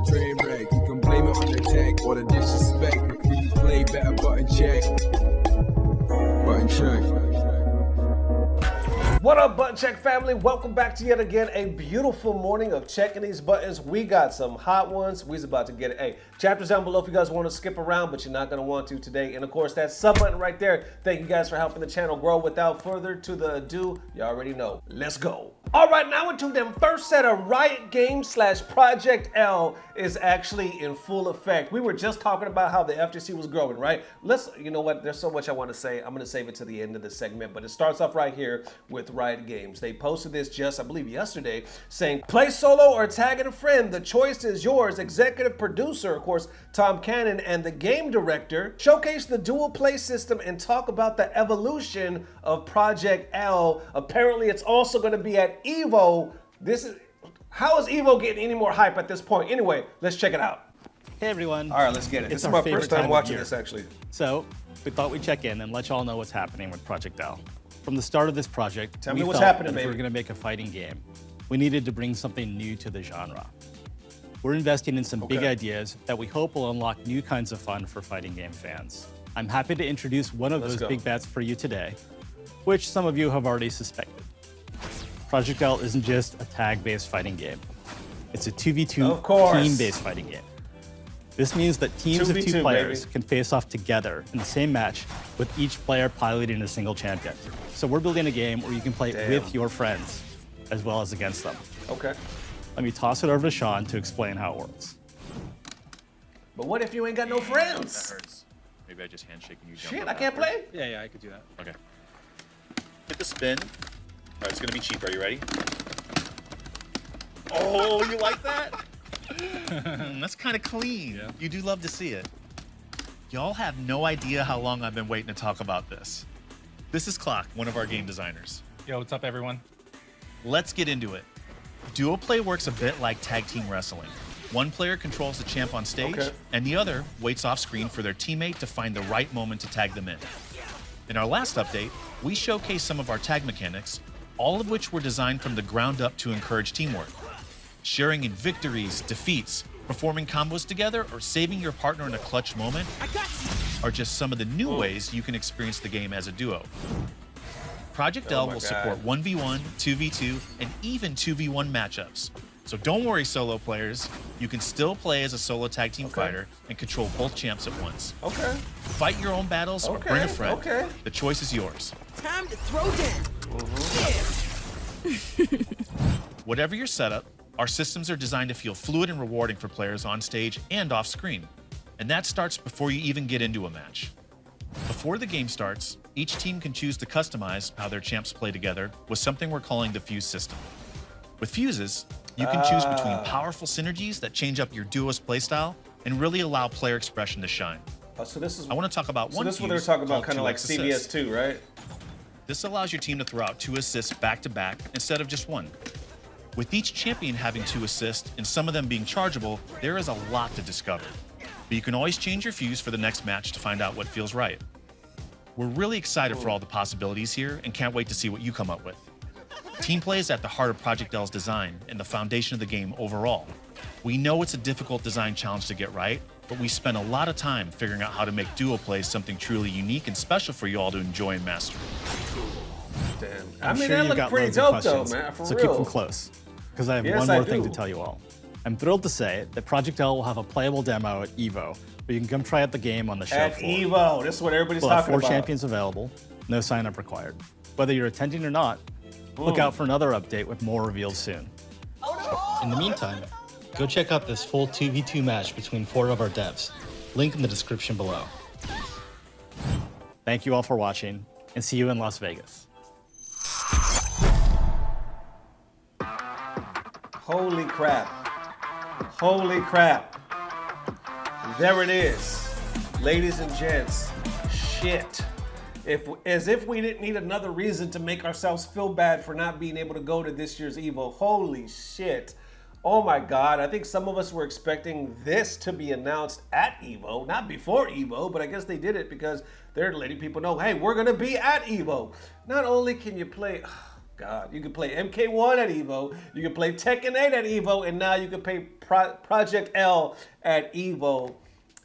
train wreck. You can blame it on the tech or the disrespect. Before you play, better button check. Button check. What up, Button Check family? Welcome back to yet again a beautiful morning of checking these buttons. We got some hot ones. We's about to get it. Hey, chapters down below if you guys want to skip around, but you're not going to want to today. And of course, that sub button right there. Thank you guys for helping the channel grow. Without further to the ado, you already know. Let's go. All right, now into them first set of Riot Games / Project L is actually in full effect. We were just talking about how the FGC was growing, right? You know what? There's so much I want to say. I'm going to save it to the end of the segment, but it starts off right here with Riot Games. They posted this just, I believe, yesterday, saying, play solo or tagging a friend. The choice is yours. Executive producer, of course, Tom Cannon, and the game director showcase the dual play system and talk about the evolution of Project L. Apparently, it's also going to be at EVO. How is EVO getting any more hype at this point? Anyway, let's check it out. Hey everyone. All right, let's get it. This is my first time watching this, actually. So, we thought we'd check in and let y'all know what's happening with Project L. From the start of this project, Tell me what's happening, if we were going to make a fighting game, we needed to bring something new to the genre. We're investing in some big ideas that we hope will unlock new kinds of fun for fighting game fans. I'm happy to introduce one of those big bets for you today, which some of you have already suspected. Project L isn't just a tag-based fighting game. It's a 2v2 team-based fighting game. This means that teams of 2 players can face off together in the same match with each player piloting a single champion. So we're building a game where you can play with your friends as well as against them. Okay. Let me toss it over to Sean to explain how it works. But what if you ain't got no friends? That hurts. Maybe I just handshake and you jump. Shit, I can't play? Yeah, I could do that. Okay. Hit the spin. All right, it's gonna be cheap. Are you ready? Oh, you like that? That's kind of clean. Yeah. You do love to see it. Y'all have no idea how long I've been waiting to talk about this. This is Clock, one of our game designers. Yo, what's up, everyone? Let's get into it. Duo play works a bit like tag team wrestling. One player controls the champ on stage, and the other waits off screen for their teammate to find the right moment to tag them in. In our last update, we showcased some of our tag mechanics, all of which were designed from the ground up to encourage teamwork. Sharing in victories, defeats, performing combos together, or saving your partner in a clutch moment are just some of the new ways you can experience the game as a duo. Project L will support 1v1, 2v2, and even 2v1 matchups. So don't worry, solo players. You can still play as a solo tag team fighter and control both champs at once. Fight your own battles or bring a friend. The choice is yours. Time to throw down. Whatever your setup, our systems are designed to feel fluid and rewarding for players on stage and off screen. And that starts before you even get into a match. Before the game starts, each team can choose to customize how their champs play together with something we're calling the Fuse system. With fuses, you can choose between powerful synergies that change up your duo's playstyle and really allow player expression to shine. So this is. I want to talk about one. So this is what they were talking about, kind of like CBS 2, right? This allows your team to throw out 2 assists back to back instead of just 1. With each champion having 2 assists and some of them being chargeable, there is a lot to discover. But you can always change your fuse for the next match to find out what feels right. We're really excited for all the possibilities here and can't wait to see what you come up with. Team play is at the heart of Project L's design and the foundation of the game overall. We know it's a difficult design challenge to get right, but we spent a lot of time figuring out how to make duo play something truly unique and special for you all to enjoy and master. Damn. I'm mean, sure that you've looked got pretty loads dope, of questions, though, man, for so real. keep them close, because I have Yes, one I more thing do. to tell you all. I'm thrilled to say that Project L will have a playable demo at EVO, where you can come try out the game on the show At floor. EVO, this is what everybody's We'll have talking 4 about. champions available, no sign-up required. Whether you're attending or not, look out for another update with more reveals soon. In the meantime, go check out this full 2v2 match between 4 of our devs. Link in the description below. Thank you all for watching, and see you in Las Vegas. Holy crap. Holy crap. There it is. Ladies and gents, shit. As if we didn't need another reason to make ourselves feel bad for not being able to go to this year's EVO. Holy shit. Oh my God, I think some of us were expecting this to be announced at EVO, not before EVO, but I guess they did it because they're letting people know, hey, we're gonna be at EVO. Not only can you play, God, you can play MK1 at EVO, you can play Tekken 8 at EVO, and now you can play Project L at EVO.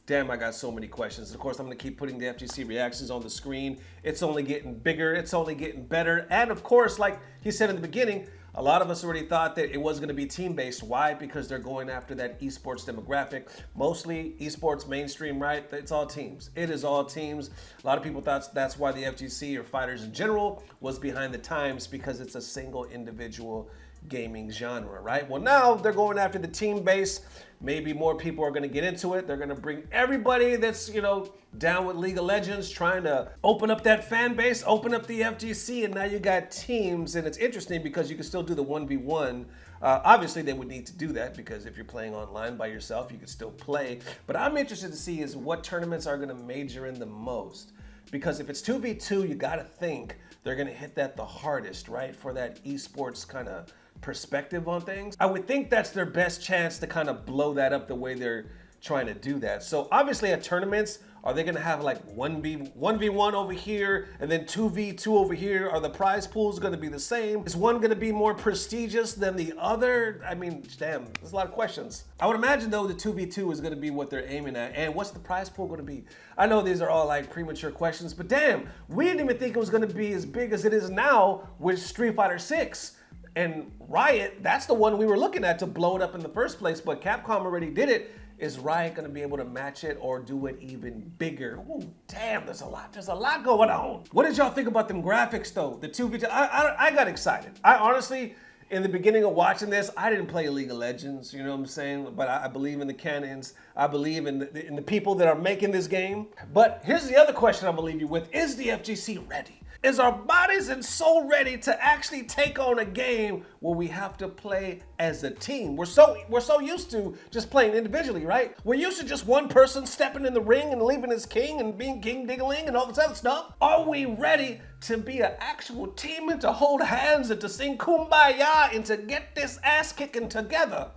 Damn, I got so many questions. Of course, I'm gonna keep putting the FGC reactions on the screen. It's only getting bigger, it's only getting better. And of course, like he said in the beginning, a lot of us already thought that it was gonna be team-based. Why? Because they're going after that esports demographic. Mostly esports mainstream, right? It's all teams. It is all teams. A lot of people thought that's why the FGC or fighters in general was behind the times, because it's a single individual gaming genre, right? Well, now they're going after the team base. Maybe more people are going to get into it. They're going to bring everybody that's, you know, down with League of Legends, trying to open up that fan base, open up the FGC, and now you got teams. And it's interesting because you can still do the 1v1. Obviously, they would need to do that because if you're playing online by yourself, you can still play. But I'm interested to see is what tournaments are going to major in the most. Because if it's 2v2, you got to think they're going to hit that the hardest, right? For that esports kind of perspective on things. I would think that's their best chance to kind of blow that up the way they're trying to do that. So obviously at tournaments, are they gonna have like 1v1 over here and then 2v2 over here? Are the prize pools gonna be the same? Is one gonna be more prestigious than the other? I mean, damn, there's a lot of questions. I would imagine though the 2v2 is gonna be what they're aiming at. And what's the prize pool gonna be? I know these are all like premature questions, but damn, we didn't even think it was gonna be as big as it is now with Street Fighter 6. And Riot, that's the one we were looking at to blow it up in the first place, but Capcom already did it. Is Riot gonna be able to match it or do it even bigger? Ooh, damn, there's a lot going on. What did y'all think about them graphics though? The 2v2, I got excited. I honestly, in the beginning of watching this, I didn't play League of Legends, you know what I'm saying? But I believe in the canons. I believe in the people that are making this game. But here's the other question I'm gonna leave you with. Is the FGC ready? Is our bodies and soul ready to actually take on a game where we have to play as a team? We're so used to just playing individually, right? We're used to just one person stepping in the ring and leaving as king and being king diggling and all this other stuff. Are we ready to be an actual team and to hold hands and to sing Kumbaya and to get this ass kicking together?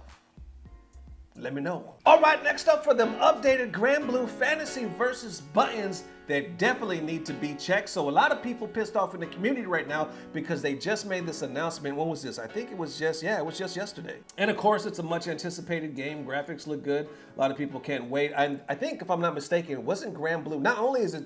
Let me know. All right, next up for them updated Granblue fantasy versus buttons that definitely need to be checked. So a lot of people pissed off in the community right now because they just made this announcement. When was this? I think it was just yesterday. And of course, it's a much anticipated game. Graphics look good. A lot of people can't wait. And I think, if I'm not mistaken, wasn't Granblue, not only is it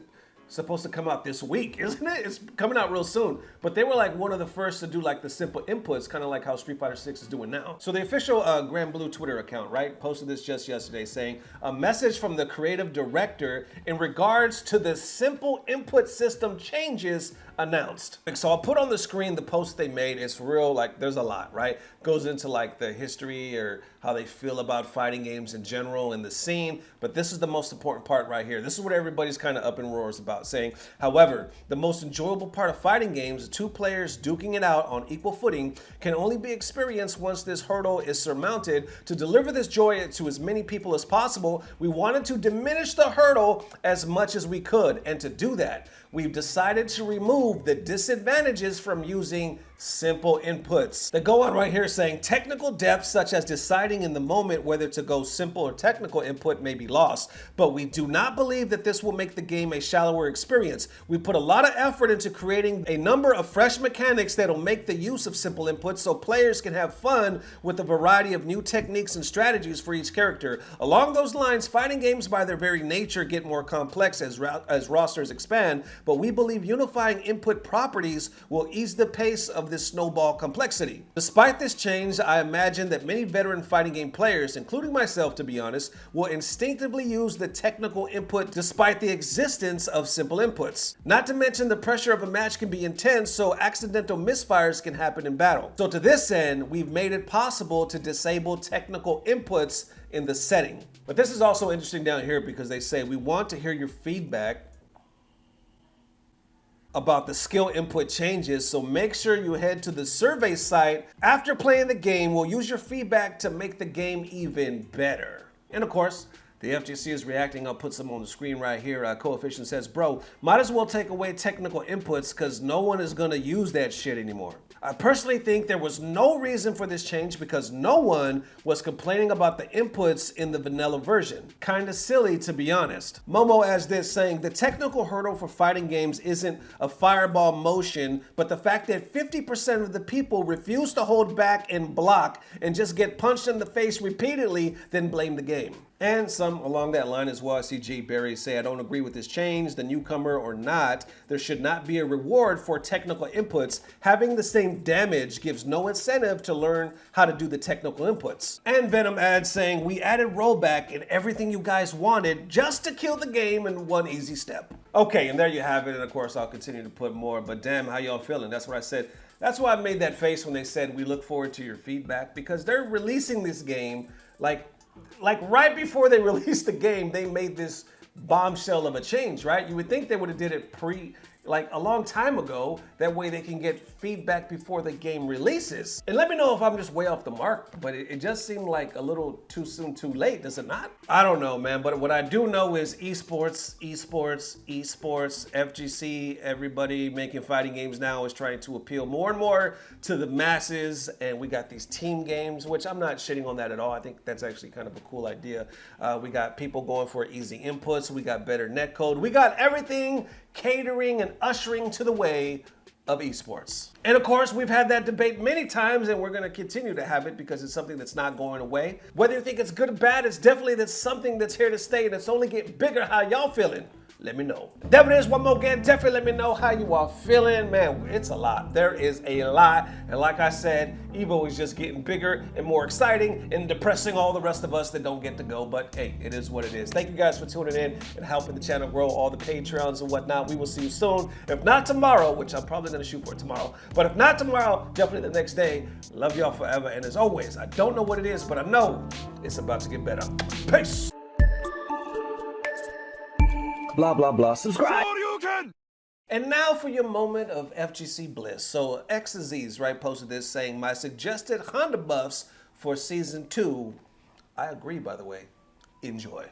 supposed to come out this week, isn't it? It's coming out real soon. But they were like one of the first to do like the simple inputs, kind of like how Street Fighter 6 is doing now. So the official Granblue Twitter account, right, posted this just yesterday saying, a message from the creative director in regards to the simple input system changes announced. So I'll put on the screen the post they made. It's real, like there's a lot, right? Goes into like the history or how they feel about fighting games in general and the scene. But this is the most important part right here. This is what everybody's kind of up in roars about, saying, however, the most enjoyable part of fighting games, two players duking it out on equal footing, can only be experienced once this hurdle is surmounted. To deliver this joy to as many people as possible, we wanted to diminish the hurdle as much as we could. And to do that, we've decided to remove the disadvantages from using simple inputs. They go on right here saying technical depth such as deciding in the moment whether to go simple or technical input may be lost, but we do not believe that this will make the game a shallower experience. We put a lot of effort into creating a number of fresh mechanics that'll make the use of simple inputs so players can have fun with a variety of new techniques and strategies for each character. Along those lines, fighting games by their very nature get more complex as rosters expand, but we believe unifying input properties will ease the pace of this snowball complexity. Despite this change, I imagine that many veteran fighting game players, including myself to be honest, will instinctively use the technical input despite the existence of simple inputs. Not to mention the pressure of a match can be intense, so accidental misfires can happen in battle. So to this end, we've made it possible to disable technical inputs in the setting. But this is also interesting down here because they say we want to hear your feedback about the skill input changes, so make sure you head to the survey site after playing the game. We'll use your feedback to make the game even better. And of course, the FGC is reacting. I'll put some on the screen right here. kofxv says, bro, might as well take away technical inputs because no one is gonna use that shit anymore. I personally think there was no reason for this change because no one was complaining about the inputs in the vanilla version. Kinda silly, to be honest. Momo adds this, saying the technical hurdle for fighting games isn't a fireball motion, but the fact that 50% of the people refuse to hold back and block and just get punched in the face repeatedly, then blame the game. And some along that line as well. I see Jay Berry say, I don't agree with this change, the newcomer or not. There should not be a reward for technical inputs. Having the same damage gives no incentive to learn how to do the technical inputs. And Venom adds saying, we added rollback and everything you guys wanted just to kill the game in one easy step. Okay, and there you have it. And of course, I'll continue to put more, but damn, how y'all feeling? That's what I said. That's why I made that face when they said, we look forward to your feedback, because they're releasing this game like right before they released the game, they made this bombshell of a change, right? You would think they would have did it like a long time ago. That way they can get feedback before the game releases. And let me know if I'm just way off the mark, but it just seemed like a little too soon, too late, does it not? I don't know, man, but what I do know is esports, FGC, everybody making fighting games now is trying to appeal more and more to the masses, and we got these team games, which I'm not shitting on that at all. I think that's actually kind of a cool idea. We got people going for easy inputs, we got better netcode, we got everything catering and ushering to the way of esports. And of course, we've had that debate many times, and we're gonna continue to have it because it's something that's not going away. Whether you think it's good or bad, it's definitely something that's here to stay, and it's only getting bigger. How y'all feeling? Let me know. There it is, one more again. Definitely let me know how you are feeling. Man, it's a lot. There is a lot. And like I said, EVO is just getting bigger and more exciting and depressing all the rest of us that don't get to go. But hey, it is what it is. Thank you guys for tuning in and helping the channel grow, all the Patreons and whatnot. We will see you soon. If not tomorrow, which I'm probably going to shoot for tomorrow. But if not tomorrow, definitely the next day. Love y'all forever. And as always, I don't know what it is, but I know it's about to get better. Peace. Blah, blah, blah. Subscribe. And now for your moment of FGC bliss. So Azeez, right, posted this saying, my suggested Honda buffs for season 2. I agree, by the way. Enjoy.